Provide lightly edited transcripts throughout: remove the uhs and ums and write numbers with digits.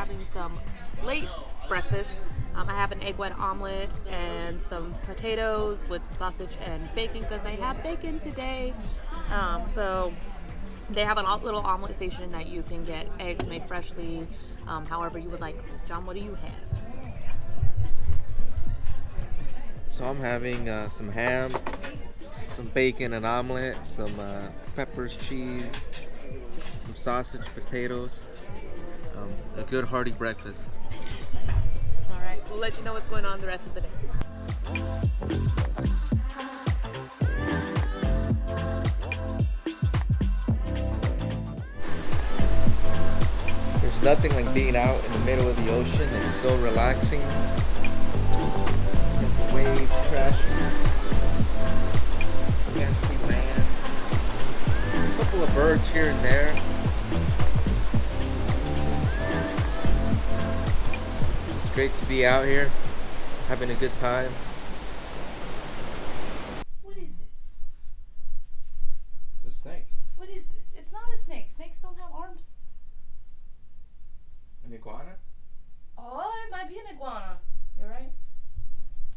grabbing some late breakfast. I have an egg white omelet and some potatoes with some sausage and bacon because I have bacon today. So they have a little omelet station that you can get eggs made freshly, however you would like. John, what do you have? So I'm having some ham, some bacon, an omelet, some peppers, cheese, some sausage, potatoes, a good hearty breakfast. All right, we'll let you know what's going on the rest of the day. There's nothing like being out in the middle of the ocean. It's so relaxing. The waves crashing. You can't see land. A couple of birds here and there. It's great to be out here, having a good time. What is this? It's a snake. What is this? It's not a snake. Snakes don't have arms. An iguana? Oh, it might be an iguana. You're right.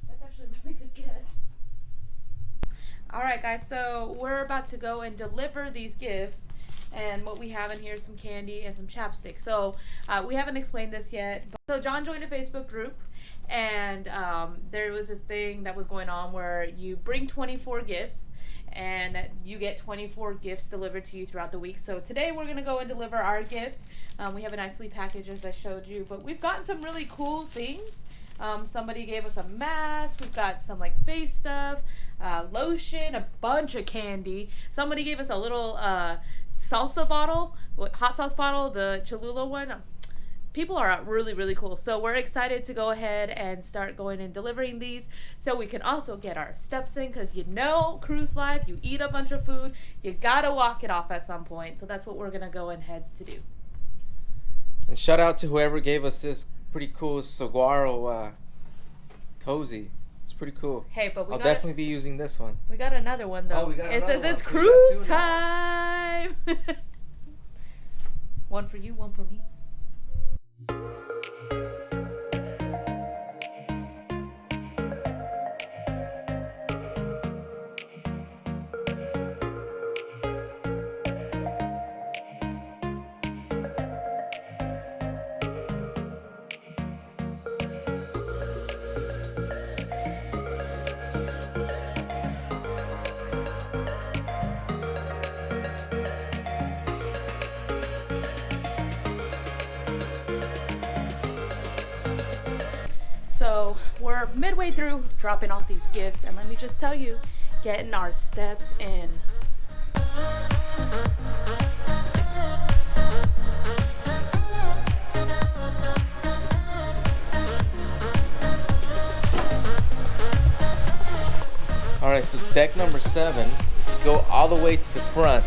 That's actually a really good guess. Alright guys, so we're about to go and deliver these gifts, and what we have in here is some candy and some chapstick. So we haven't explained this yet. So John joined a Facebook group, and there was this thing that was going on where you bring 24 gifts and you get 24 gifts delivered to you throughout the week. So today we're going to go and deliver our gift. We have a nicely package as I showed you, but we've gotten some really cool things. Somebody gave us a mask. We've got some like face stuff, lotion, a bunch of candy. Somebody gave us a little salsa bottle, hot sauce bottle, the Cholula one. People are really, really cool. So we're excited to go ahead and start going and delivering these so we can also get our steps in, because you know, cruise life, you eat a bunch of food, you gotta walk it off at some point. So that's what we're gonna go ahead to do. And shout out to whoever gave us this pretty cool saguaro cozy. It's pretty cool. Hey, but I'll definitely be using this one. We got another one though. Oh, we got it another says one. it's So we got cruise two now. time. One for you, one for me. So we're midway through dropping off these gifts, and let me just tell you, getting our steps in. Alright, so deck number 7, go all the way to the front.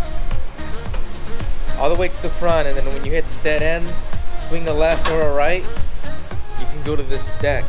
All the way to the front, and then when you hit the dead end, swing a left or a right, you can go to this deck.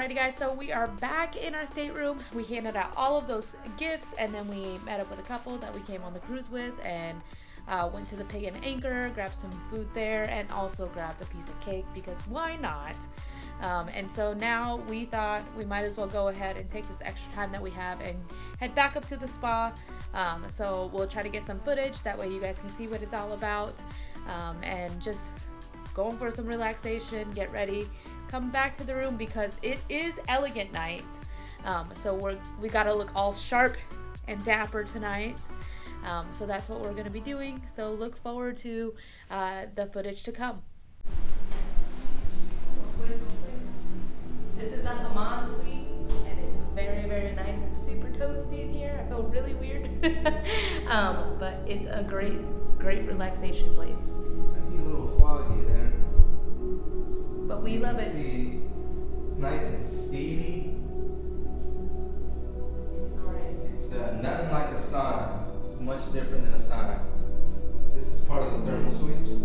Alrighty guys, so we are back in our stateroom. We handed out all of those gifts, and then we met up with a couple that we came on the cruise with, and went to the Pig and Anchor, grabbed some food there, and also grabbed a piece of cake because why not? And so now we thought we might as well go ahead and take this extra time that we have and head back up to the spa. So we'll try to get some footage, that way you guys can see what it's all about, and just going for some relaxation, get ready, come back to the room because it is elegant night. So we gotta look all sharp and dapper tonight. So that's what we're gonna be doing. So look forward to the footage to come. This is the Havana suite, and it's very, very nice. It's super toasty in here. I feel really weird, but it's a great, great relaxation place. Might be a little foggy there. But we love it. See, it's nice and steamy. Alright. It's nothing like a sauna. It's much different than a sauna. This is part of the thermal suites.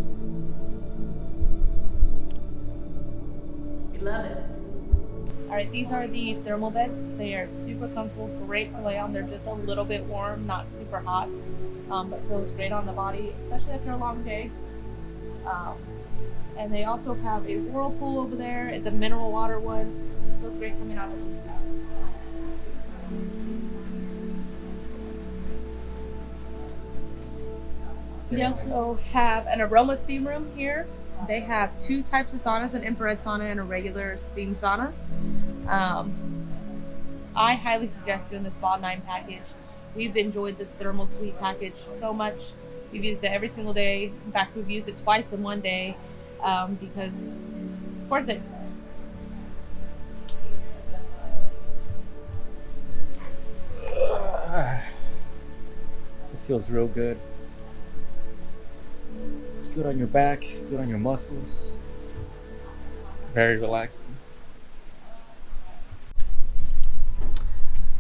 We love it. Alright, these are the thermal beds. They are super comfortable, great to lay on. They're just a little bit warm, not super hot, but feels great on the body, especially after a long day. And they also have a whirlpool over there. It's a mineral water one. Feels great coming out of those taps. We also have an aroma steam room here. They have two types of saunas, an infrared sauna and a regular steam sauna. I highly suggest doing the Spa 9 package. We've enjoyed this thermal suite package so much. We've used it every single day. In fact, we've used it twice in one day because it's worth it. It feels real good. It's good on your back, good on your muscles. Very relaxing.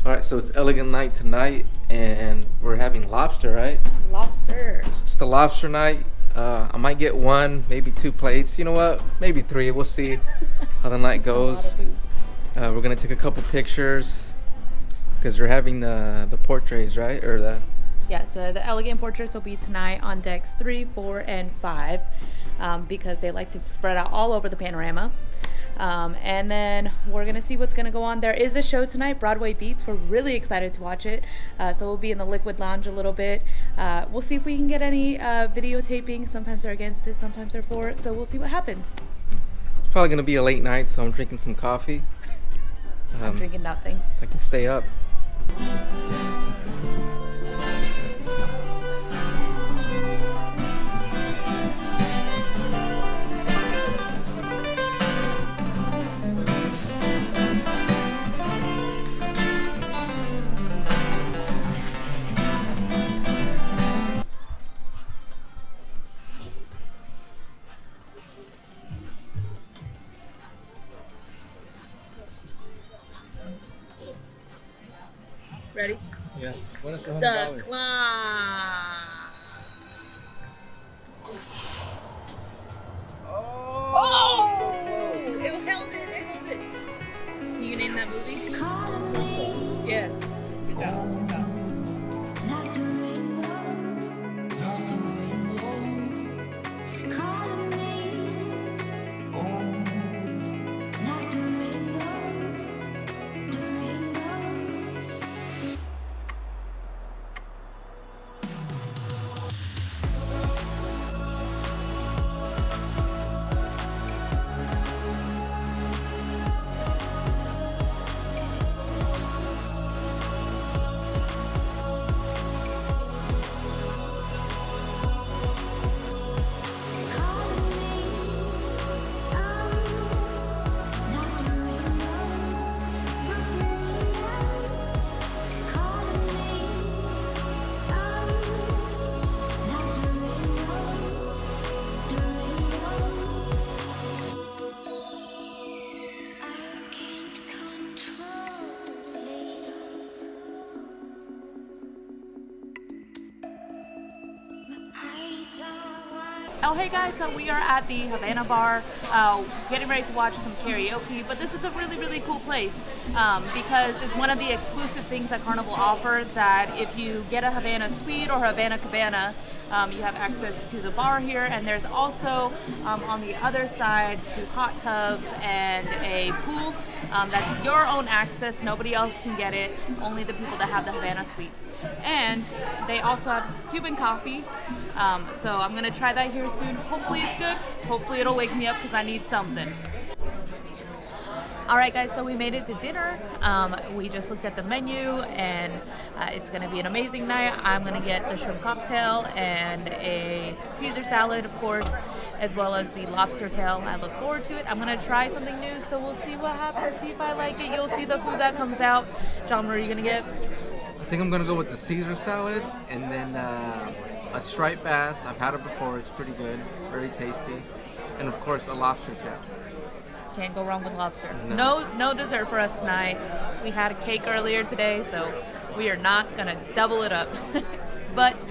Alright, so it's elegant night tonight, and we're having lobster, right? Lobster. It's the lobster night. I might get one, maybe 2 plates. You know what? Maybe 3. We'll see how the night goes. We're gonna take a couple pictures because you're having the portraits, right? Or the Yeah, so the elegant portraits will be tonight on decks 3, 4, and 5 because they like to spread out all over the panorama. And then we're going to see what's going to go on. There is a show tonight, Broadway Beats. We're really excited to watch it. So we'll be in the Liquid Lounge a little bit. We'll see if we can get any videotaping. Sometimes they're against it, sometimes they're for it. So we'll see what happens. It's probably going to be a late night, so I'm drinking some coffee. I'm drinking nothing. So I can stay up. Ready? Yeah. When is the The $100? clock. Oh! It held it. It held it. You name that movie? Yeah. Good job. Good job. Oh hey guys, so we are at the Havana bar, getting ready to watch some karaoke, but this is a really cool place because it's one of the exclusive things that Carnival offers, that if you get a Havana Suite or Havana Cabana, you have access to the bar here, and there's also on the other side 2 hot tubs and a pool. That's your own access, nobody else can get it, only the people that have the Havana Suites. And they also have Cuban coffee, so I'm gonna try that here soon. Hopefully it's good, hopefully it'll wake me up because I need something. Alright guys, so we made it to dinner. We just looked at the menu and it's going to be an amazing night. I'm going to get the shrimp cocktail and a Caesar salad, of course, as well as the lobster tail. I look forward to it. I'm going to try something new, so we'll see what happens, see if I like it. You'll see the food that comes out. John, what are you going to get? I think I'm going to go with the Caesar salad and then a striped bass. I've had it before. It's pretty good, very tasty. And of course, a lobster tail. Can't go wrong with lobster. No dessert for us tonight. We had a cake earlier today, so we are not gonna double it up. But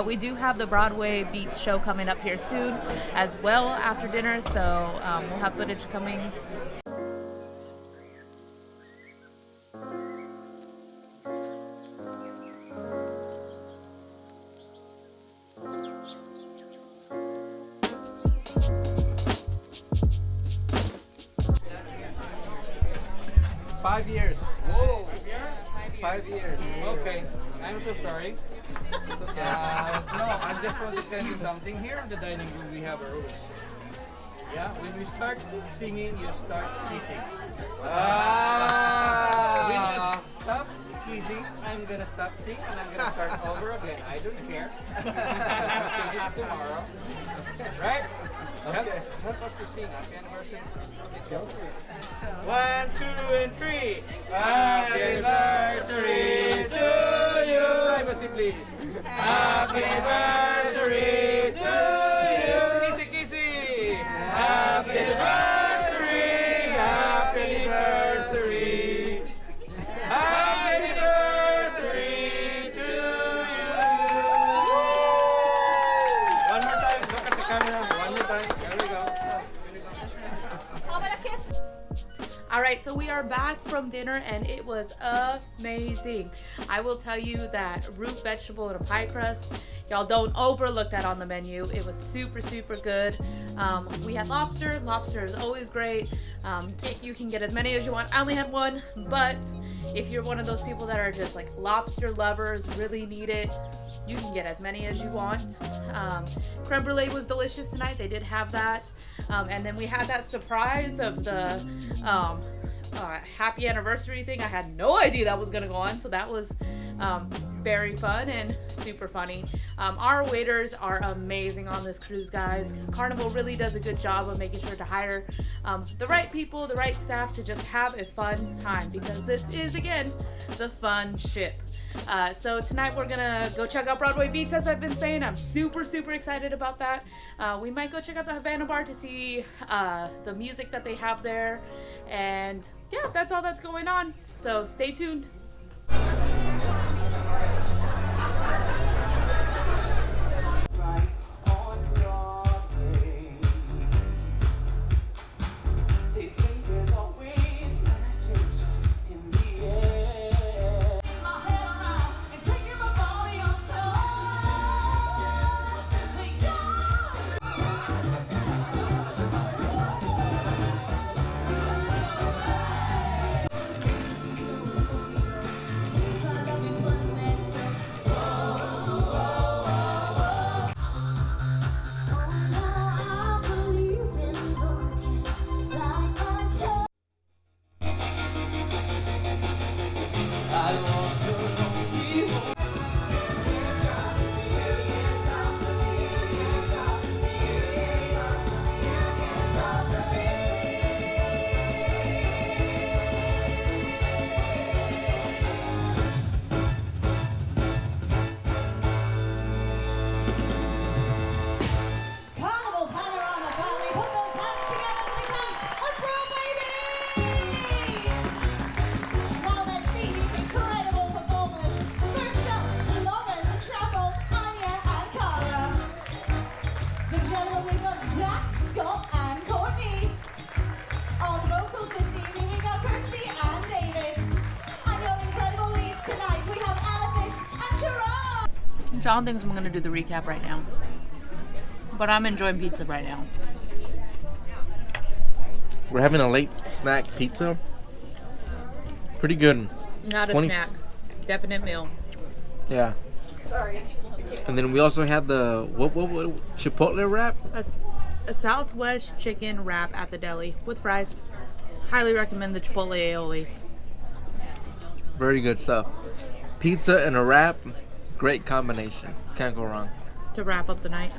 we do have the Broadway Beat show coming up here soon as well after dinner, so we'll have footage coming. Five years. Whoa! 5 years. Okay, I'm so sorry. No, I just want to tell you something. Here in the dining room, we have a rule. Yeah, when we start singing, you start kissing. When you stop kissing, I'm gonna stop singing and I'm gonna start over again. I don't care. Finish tomorrow. Right? Help us to sing. Happy anniversary. Let's go. 1, 2, and 3. Happy anniversary to you. Privacy, please. Happy anniversary to you. Kissy, kissy. Happy anniversary. Happy anniversary. Happy anniversary to you. One more time. Look at the camera. One more time. There we go. How about a kiss? Alright, so we are back from dinner and it was amazing. I will tell you that root vegetable and a pie crust, y'all don't overlook that on the menu. It was super good. We had lobster. Lobster is always great. You can get as many as you want. I only had one, but if you're one of those people that are just like lobster lovers, really need it, you can get as many as you want. Creme brulee was delicious tonight. They did have that. And then we had that surprise of the happy anniversary thing. I had no idea that was gonna go on, so that was very fun and super funny. Our waiters are amazing on this cruise, guys. Carnival really does a good job of making sure to hire the right people, the right staff to just have a fun time, because this is, again, the fun ship. So tonight we're gonna go check out Broadway Beats, as I've been saying. I'm super excited about that. We might go check out the Havana bar to see the music that they have there, and yeah, that's all that's going on, so stay tuned. John thinks I'm gonna do the recap right now, but I'm enjoying pizza right now. We're having a late snack pizza. Pretty good. Not a 20 snack, definite meal. Yeah. And then we also had the what Chipotle wrap. A Southwest chicken wrap at the deli with fries. Highly recommend the Chipotle aioli. Very good stuff. Pizza and a wrap, great combination. Can't go wrong. To wrap up the night.